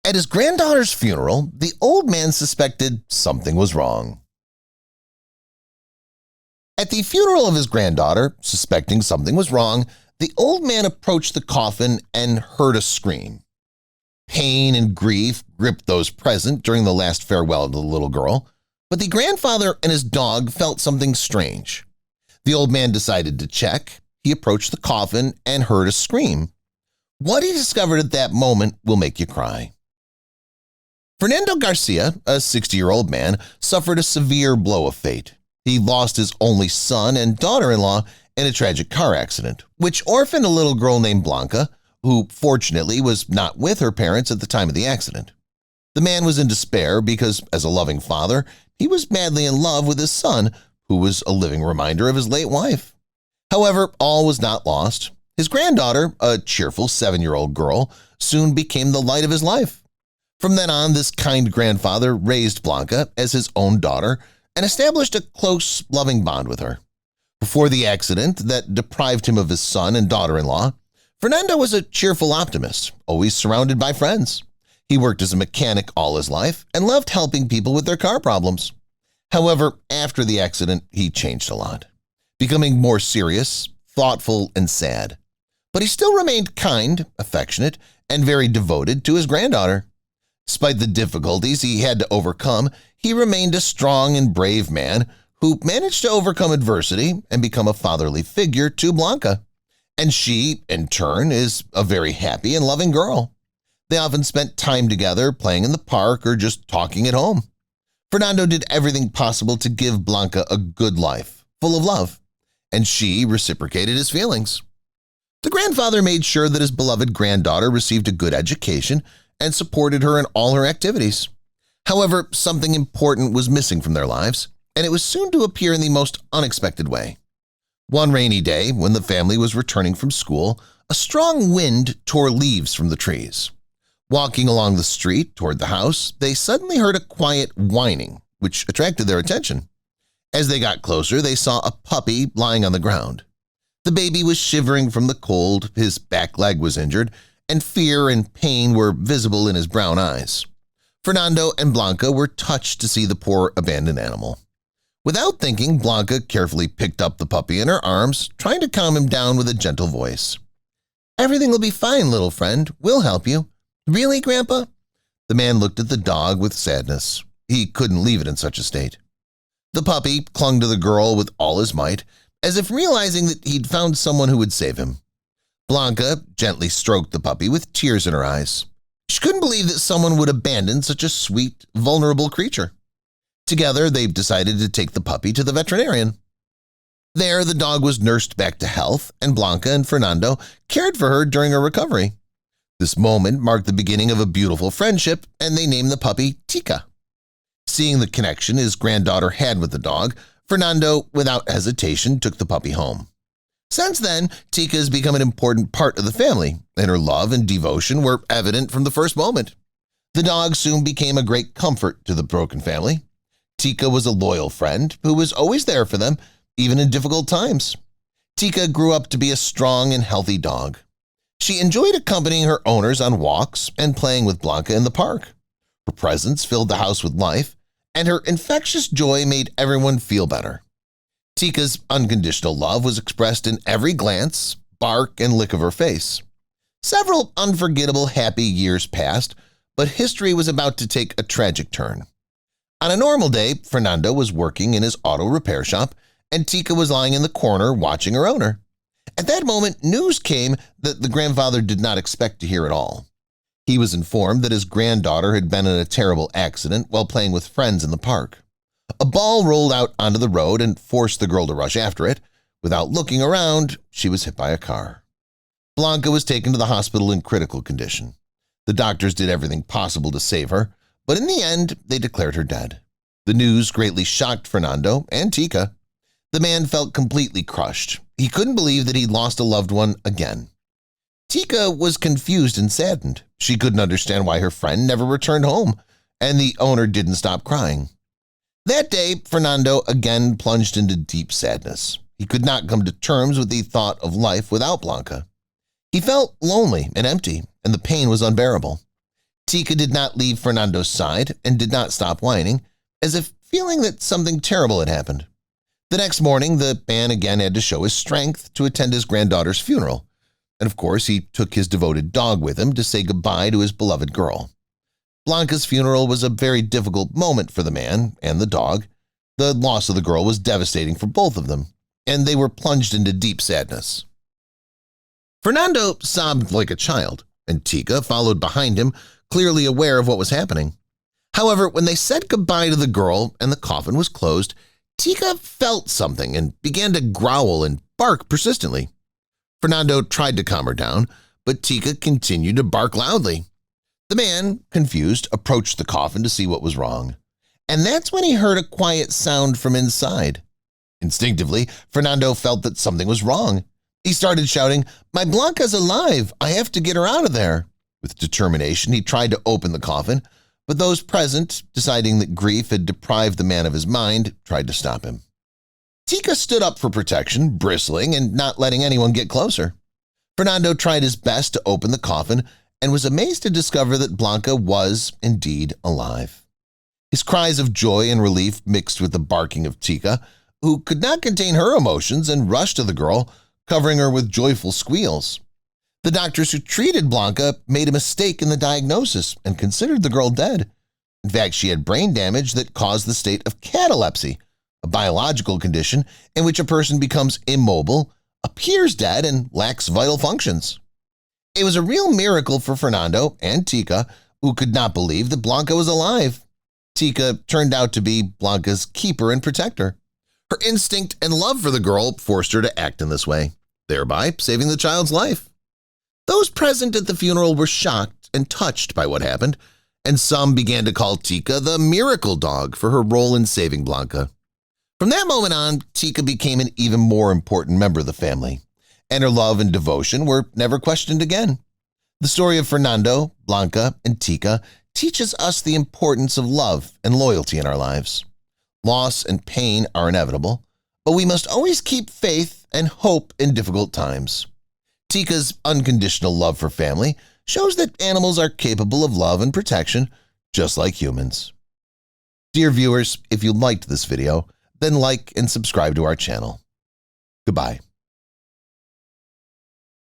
At his granddaughter's funeral, the old man suspected something was wrong. At the funeral of his granddaughter, suspecting something was wrong, the old man approached the coffin and heard a scream. Pain and grief gripped those present during the last farewell to the little girl, but the grandfather and his dog felt something strange. The old man decided to check. He approached the coffin and heard a scream. What he discovered at that moment will make you cry. Fernando Garcia, a 60-year-old man, suffered a severe blow of fate. He lost his only son and daughter-in-law in a tragic car accident, which orphaned a little girl named Blanca, who fortunately was not with her parents at the time of the accident. The man was in despair because, as a loving father, he was madly in love with his son, who was a living reminder of his late wife. However, all was not lost. His granddaughter, a cheerful 7-year-old girl, soon became the light of his life. From then on, this kind grandfather raised Blanca as his own daughter and established a close, loving bond with her. Before the accident that deprived him of his son and daughter-in-law, Fernando was a cheerful optimist, always surrounded by friends. He worked as a mechanic all his life and loved helping people with their car problems. However, after the accident, he changed a lot, becoming more serious, thoughtful, and sad. But he still remained kind, affectionate, and very devoted to his granddaughter. Despite the difficulties he had to overcome, he remained a strong and brave man who managed to overcome adversity and become a fatherly figure to Blanca. And she, in turn, is a very happy and loving girl. They often spent time together playing in the park or just talking at home. Fernando did everything possible to give Blanca a good life, full of love, and she reciprocated his feelings. The grandfather made sure that his beloved granddaughter received a good education and supported her in all her activities. However, something important was missing from their lives, and it was soon to appear in the most unexpected way. One rainy day, when the family was returning from school, a strong wind tore leaves from the trees. Walking along the street toward the house, they suddenly heard a quiet whining, which attracted their attention. As they got closer, they saw a puppy lying on the ground. The baby was shivering from the cold, his back leg was injured, and fear and pain were visible in his brown eyes. Fernando and Blanca were touched to see the poor abandoned animal. Without thinking, Blanca carefully picked up the puppy in her arms, trying to calm him down with a gentle voice. "Everything will be fine, little friend. We'll help you." "Really, Grandpa?" The man looked at the dog with sadness. He couldn't leave it in such a state. The puppy clung to the girl with all his might, as if realizing that he'd found someone who would save him. Blanca gently stroked the puppy with tears in her eyes. She couldn't believe that someone would abandon such a sweet, vulnerable creature. Together, they decided to take the puppy to the veterinarian. There, the dog was nursed back to health, and Blanca and Fernando cared for her during her recovery. This moment marked the beginning of a beautiful friendship, and they named the puppy Tika. Seeing the connection his granddaughter had with the dog, Fernando, without hesitation, took the puppy home. Since then, Tika has become an important part of the family, and her love and devotion were evident from the first moment. The dog soon became a great comfort to the broken family. Tika was a loyal friend who was always there for them, even in difficult times. Tika grew up to be a strong and healthy dog. She enjoyed accompanying her owners on walks and playing with Blanca in the park. Her presence filled the house with life, and her infectious joy made everyone feel better. Tika's unconditional love was expressed in every glance, bark, and lick of her face. Several unforgettable happy years passed, but history was about to take a tragic turn. On a normal day, Fernando was working in his auto repair shop, and Tika was lying in the corner watching her owner. At that moment, news came that the grandfather did not expect to hear at all. He was informed that his granddaughter had been in a terrible accident while playing with friends in the park. A ball rolled out onto the road and forced the girl to rush after it. Without looking around, she was hit by a car. Blanca was taken to the hospital in critical condition. The doctors did everything possible to save her, but in the end, they declared her dead. The news greatly shocked Fernando and Tika. The man felt completely crushed. He couldn't believe that he'd lost a loved one again. Tika was confused and saddened. She couldn't understand why her friend never returned home, and the owner didn't stop crying. That day, Fernando again plunged into deep sadness. He could not come to terms with the thought of life without Blanca. He felt lonely and empty, and the pain was unbearable. Tika did not leave Fernando's side and did not stop whining, as if feeling that something terrible had happened. The next morning, the man again had to show his strength to attend his granddaughter's funeral, and of course he took his devoted dog with him to say goodbye to his beloved girl. Blanca's funeral was a very difficult moment for the man and the dog. The loss of the girl was devastating for both of them, and they were plunged into deep sadness. Fernando sobbed like a child, and Tika followed behind him, clearly aware of what was happening. However, when they said goodbye to the girl and the coffin was closed, Tika felt something and began to growl and bark persistently. Fernando tried to calm her down, but Tika continued to bark loudly. The man, confused, approached the coffin to see what was wrong, and that's when he heard a quiet sound from inside. Instinctively, Fernando felt that something was wrong. He started shouting, "My Blanca's alive! I have to get her out of there!" With determination, he tried to open the coffin, but those present, deciding that grief had deprived the man of his mind, tried to stop him. Tika stood up for protection, bristling and not letting anyone get closer. Fernando tried his best to open the coffin and was amazed to discover that Blanca was indeed alive. His cries of joy and relief mixed with the barking of Tika, who could not contain her emotions and rushed to the girl, covering her with joyful squeals. The doctors who treated Blanca made a mistake in the diagnosis and considered the girl dead. In fact, she had brain damage that caused the state of catalepsy, a biological condition in which a person becomes immobile, appears dead, and lacks vital functions. It was a real miracle for Fernando and Tika, who could not believe that Blanca was alive. Tika turned out to be Blanca's keeper and protector. Her instinct and love for the girl forced her to act in this way, thereby saving the child's life. Those present at the funeral were shocked and touched by what happened, and some began to call Tika the miracle dog for her role in saving Blanca. From that moment on, Tika became an even more important member of the family, and her love and devotion were never questioned again. The story of Fernando, Blanca, and Tika teaches us the importance of love and loyalty in our lives. Loss and pain are inevitable, but we must always keep faith and hope in difficult times. Tika's unconditional love for family shows that animals are capable of love and protection, just like humans. Dear viewers, if you liked this video, then like and subscribe to our channel. Goodbye.